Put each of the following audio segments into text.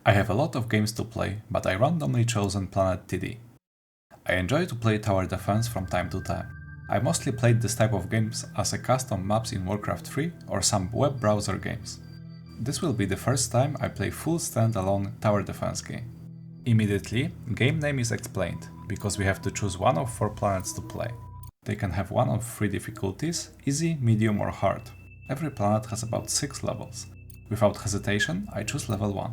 I have a lot of games to play, but I randomly chosen Planet TD. I enjoy to play tower defense from time to time. I mostly played this type of games as a custom maps in Warcraft 3 or some web browser games. This will be the first time I play full standalone tower defense game. Immediately, game name is explained, because we have to choose one of 4 planets to play. They can have one of 3 difficulties, easy, medium or hard. Every planet has about 6 levels. Without hesitation, I choose level 1.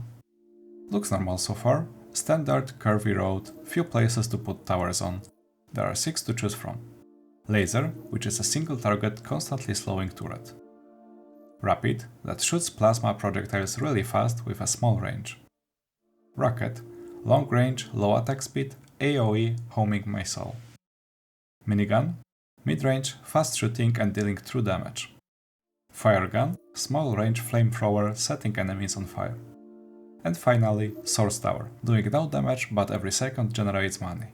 Looks normal so far. Standard, curvy road, few places to put towers on. There are 6 to choose from. Laser, which is a single target constantly slowing turret. Rapid, that shoots plasma projectiles really fast with a small range. Rocket, long range, low attack speed, AoE, homing missile. Minigun, mid-range, fast shooting and dealing true damage. Firegun, small range flamethrower setting enemies on fire. And finally, Source Tower, doing no damage but every second generates money.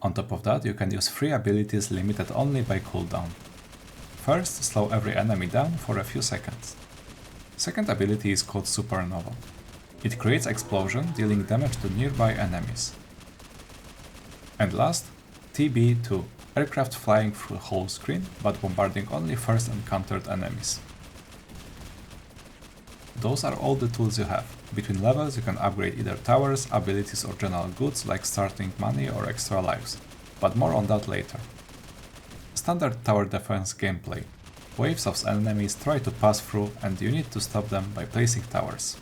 On top of that, you can use free abilities limited only by cooldown. First, slow every enemy down for a few seconds. Second ability is called Supernova. It creates explosion, dealing damage to nearby enemies. And last, TB2, aircraft flying through whole screen, but bombarding only first encountered enemies. Those are all the tools you have. Between levels you can upgrade either towers, abilities or general goods like starting money or extra lives, but more on that later. Standard tower defense gameplay. Waves of enemies try to pass through and you need to stop them by placing towers.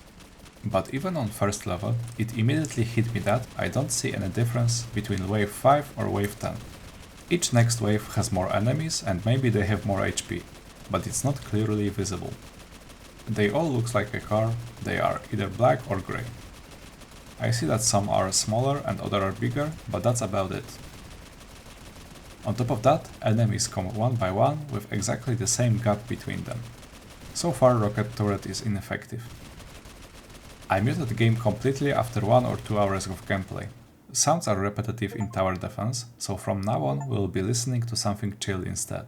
But even on first level, it immediately hit me that I don't see any difference between wave 5 or wave 10. Each next wave has more enemies and maybe they have more HP, but it's not clearly visible. They all look like a car, they are either black or grey. I see that some are smaller and others are bigger, but that's about it. On top of that, enemies come one by one with exactly the same gap between them. So far Rocket Turret is ineffective. I muted the game completely after 1 or 2 hours of gameplay. Sounds are repetitive in tower defense, so from now on we'll be listening to something chill instead.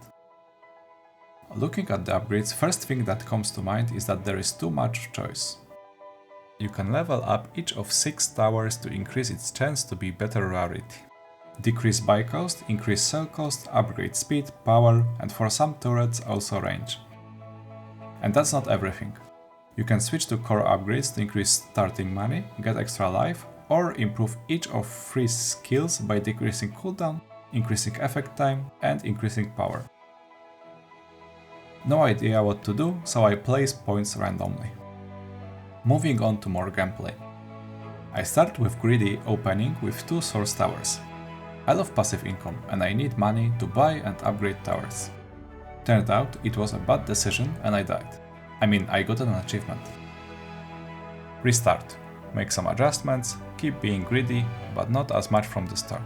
Looking at the upgrades, first thing that comes to mind is that there is too much choice. You can level up each of 6 towers to increase its chance to be better rarity. Decrease buy cost, increase sell cost, upgrade speed, power, and for some turrets also range. And that's not everything. You can switch to core upgrades to increase starting money, get extra life, or improve each of 3 skills by decreasing cooldown, increasing effect time, and increasing power. No idea what to do, so I place points randomly. Moving on to more gameplay. I start with greedy opening with 2 source towers. I love passive income and I need money to buy and upgrade towers. Turned out it was a bad decision and I died. I got an achievement. Restart. Make some adjustments, keep being greedy, but not as much from the start.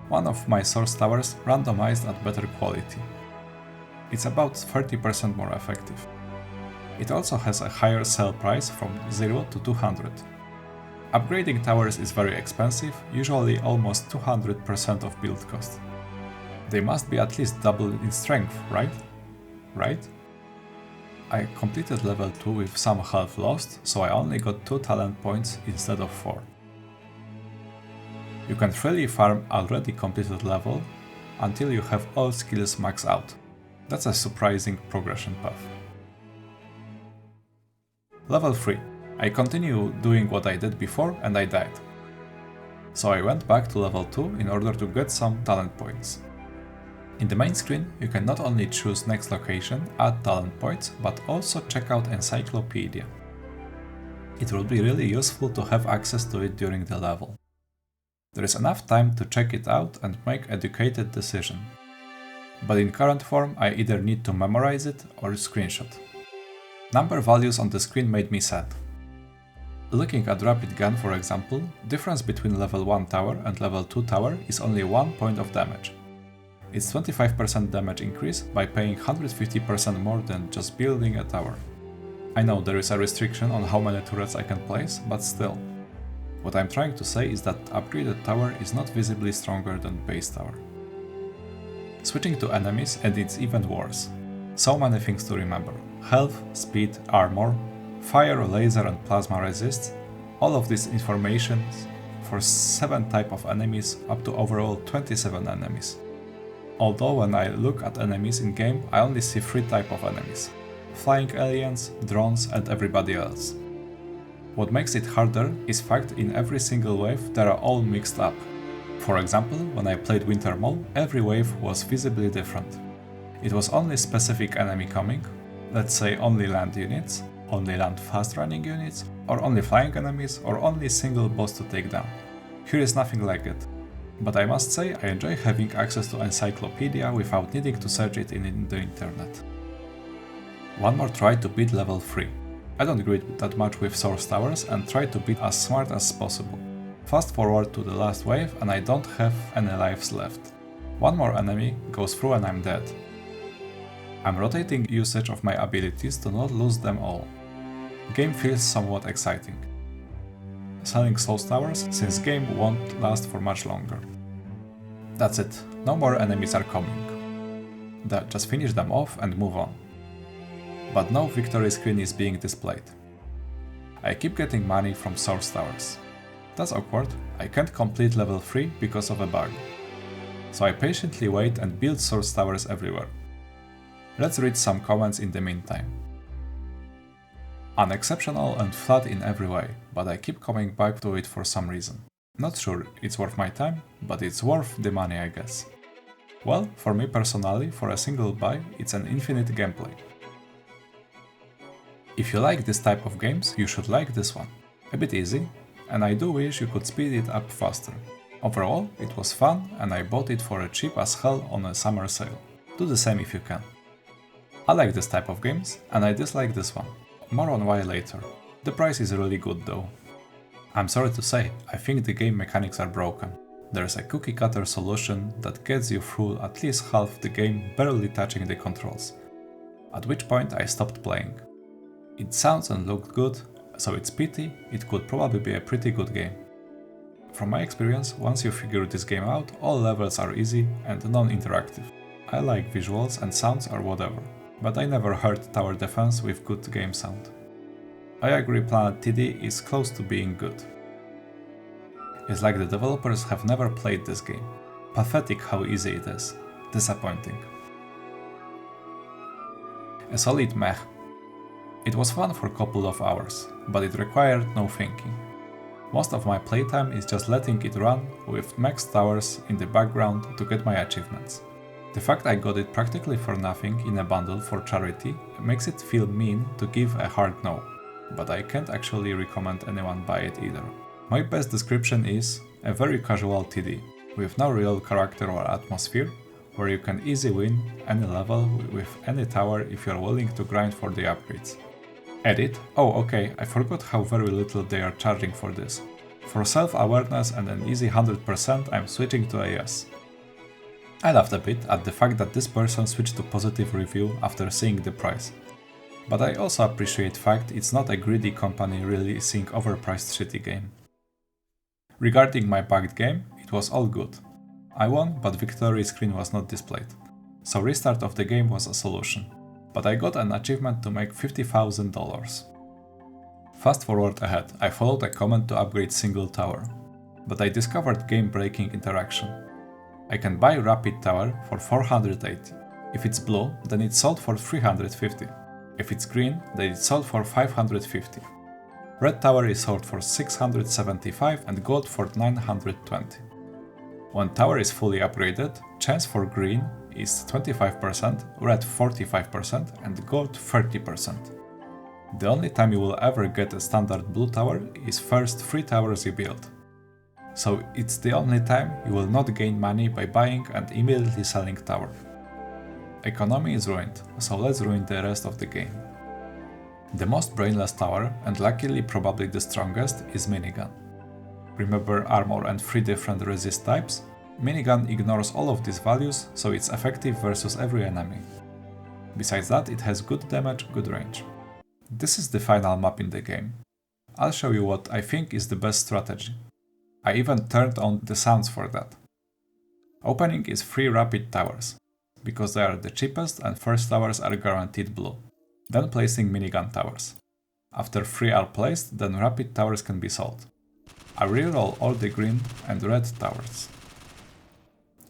One of my source towers randomized at better quality. It's about 30% more effective. It also has a higher sell price from 0 to 200. Upgrading towers is very expensive, usually almost 200% of build cost. They must be at least double in strength, right? Right? I completed level 2 with some health lost, so I only got 2 talent points instead of 4. You can freely farm already completed level until you have all skills maxed out. That's a surprising progression path. Level 3. I continue doing what I did before and I died. So I went back to level 2 in order to get some talent points. In the main screen, you can not only choose next location, add talent points, but also check out Encyclopedia. It will be really useful to have access to it during the level. There is enough time to check it out and make educated decision. But in current form, I either need to memorize it or screenshot. Number values on the screen made me sad. Looking at Rapid Gun for example, difference between level 1 tower and level 2 tower is only 1 point of damage. It's 25% damage increase by paying 150% more than just building a tower. I know there is a restriction on how many turrets I can place, but still. What I'm trying to say is that upgraded tower is not visibly stronger than base tower. Switching to enemies and it's even worse. So many things to remember. Health, speed, armor, fire, laser and plasma resists, All of this information for 7 types of enemies up to overall 27 enemies. Although when I look at enemies in game, I only see 3 types of enemies: flying aliens, drones and everybody else. What makes it harder is fact in every single wave they are all mixed up. For example, when I played Winter Mall, every wave was visibly different. It was only specific enemy coming, let's say only land units, only land fast running units, or only flying enemies, or only single boss to take down. Here is nothing like it. But I must say I enjoy having access to encyclopedia without needing to search it in the internet. One more try to beat level 3. I don't agree that much with Source Towers and try to be as smart as possible. Fast forward to the last wave and I don't have any lives left. One more enemy goes through and I'm dead. I'm rotating usage of my abilities to not lose them all. Game feels somewhat exciting. Selling Source Towers since game won't last for much longer. That's it, no more enemies are coming. Just finish them off and move on. But no victory screen is being displayed. I keep getting money from Source Towers. That's awkward, I can't complete level 3 because of a bug. So I patiently wait and build Source Towers everywhere. Let's read some comments in the meantime. Unexceptional and flat in every way, but I keep coming back to it for some reason. Not sure it's worth my time, but it's worth the money I guess. Well, for me personally, for a single buy, it's an infinite gameplay. If you like this type of games, you should like this one. A bit easy, and I do wish you could speed it up faster. Overall, it was fun and I bought it for a cheap as hell on a summer sale. Do the same if you can. I like this type of games, and I dislike this one. More on why later. The price is really good though. I'm sorry to say, I think the game mechanics are broken. There's a cookie cutter solution that gets you through at least half the game barely touching the controls. At which point I stopped playing. It sounds and looked good, so it's pity, it could probably be a pretty good game. From my experience, once you figure this game out, all levels are easy and non-interactive. I like visuals and sounds or whatever, but I never heard tower defense with good game sound. I agree Planet TD is close to being good. It's like the developers have never played this game. Pathetic how easy it is. Disappointing. A solid meh. It was fun for a couple of hours, but it required no thinking. Most of my playtime is just letting it run with max towers in the background to get my achievements. The fact I got it practically for nothing in a bundle for charity makes it feel mean to give a hard no, but I can't actually recommend anyone buy it either. My best description is a very casual TD, with no real character or atmosphere, where you can easily win any level with any tower if you're willing to grind for the upgrades. Edit? Oh okay, I forgot how very little they are charging for this. For self-awareness and an easy 100% I'm switching to a yes. I laughed a bit at the fact that this person switched to positive review after seeing the price. But I also appreciate the fact it's not a greedy company releasing overpriced shitty game. Regarding my bugged game, it was all good. I won, but victory screen was not displayed. So restart of the game was a solution. But I got an achievement to make $50,000. Fast forward ahead, I followed a command to upgrade single tower. But I discovered game-breaking interaction. I can buy Rapid Tower for 480. If it's blue, then it's sold for 350. If it's green, then it's sold for 550. Red Tower is sold for 675 and gold for 920. When tower is fully upgraded, chance for green is 25%, red 45% and gold 30%. The only time you will ever get a standard blue tower is first 3 towers you build. So it's the only time you will not gain money by buying and immediately selling tower. Economy is ruined, so let's ruin the rest of the game. The most brainless tower, and luckily probably the strongest, is Minigun. Remember armor and 3 different resist types? Minigun ignores all of these values, so it's effective versus every enemy. Besides that, it has good damage, good range. This is the final map in the game. I'll show you what I think is the best strategy. I even turned on the sounds for that. Opening is 3 rapid towers, because they are the cheapest and first towers are guaranteed blue. Then placing minigun towers. After 3 are placed, then rapid towers can be sold. I reroll all the green and red towers.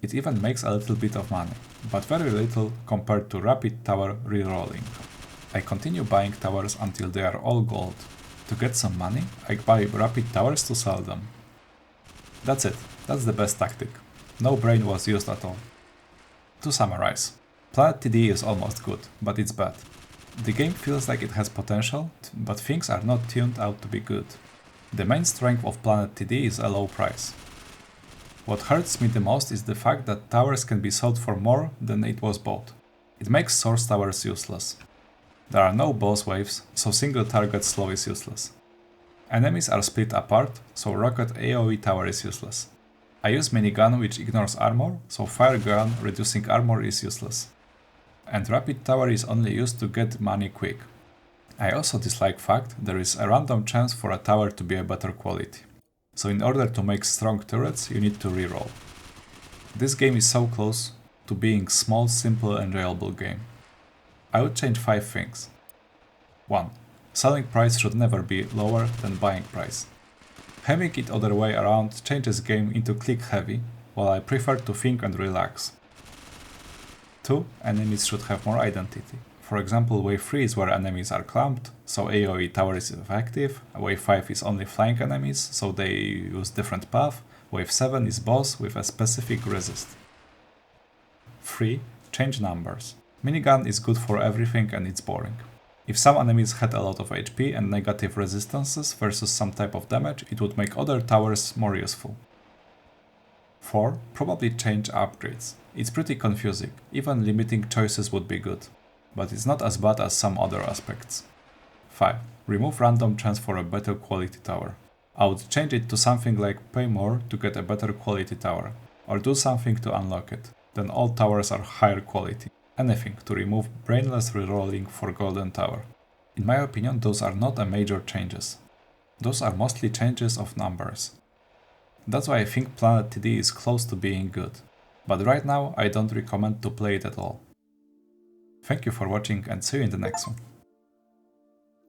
It even makes a little bit of money, but very little compared to rapid tower rerolling. I continue buying towers until they are all gold. To get some money, I buy rapid towers to sell them. That's it, that's the best tactic. No brain was used at all. To summarize, Planet TD is almost good, but it's bad. The game feels like it has potential, but things are not tuned out to be good. The main strength of Planet TD is a low price. What hurts me the most is the fact that towers can be sold for more than it was bought. It makes source towers useless. There are no boss waves, so single target slow is useless. Enemies are split apart, so rocket AoE tower is useless. I use minigun which ignores armor, so fire gun reducing armor is useless. And rapid tower is only used to get money quick. I also dislike fact there is a random chance for a tower to be a better quality. So in order to make strong turrets you need to reroll. This game is so close to being small, simple, enjoyable game. I would change 5 things. 1. Selling price should never be lower than buying price. Having it other way around changes game into click heavy, while I prefer to think and relax. 2. Enemies should have more identity. For example, wave 3 is where enemies are clamped, so AoE tower is effective. Wave 5 is only flying enemies, so they use different path. Wave 7 is boss with a specific resist. 3. Change numbers. Minigun is good for everything and it's boring. If some enemies had a lot of HP and negative resistances versus some type of damage, it would make other towers more useful. 4. Probably change upgrades. It's pretty confusing, even limiting choices would be good, but it's not as bad as some other aspects. 5. Remove random chance for a better quality tower. I would change it to something like pay more to get a better quality tower, or do something to unlock it, then all towers are higher quality. Anything to remove brainless rerolling for golden tower. In my opinion, those are not a major changes. Those are mostly changes of numbers. That's why I think Planet TD is close to being good, but right now I don't recommend to play it at all. Thank you for watching and see you in the next one.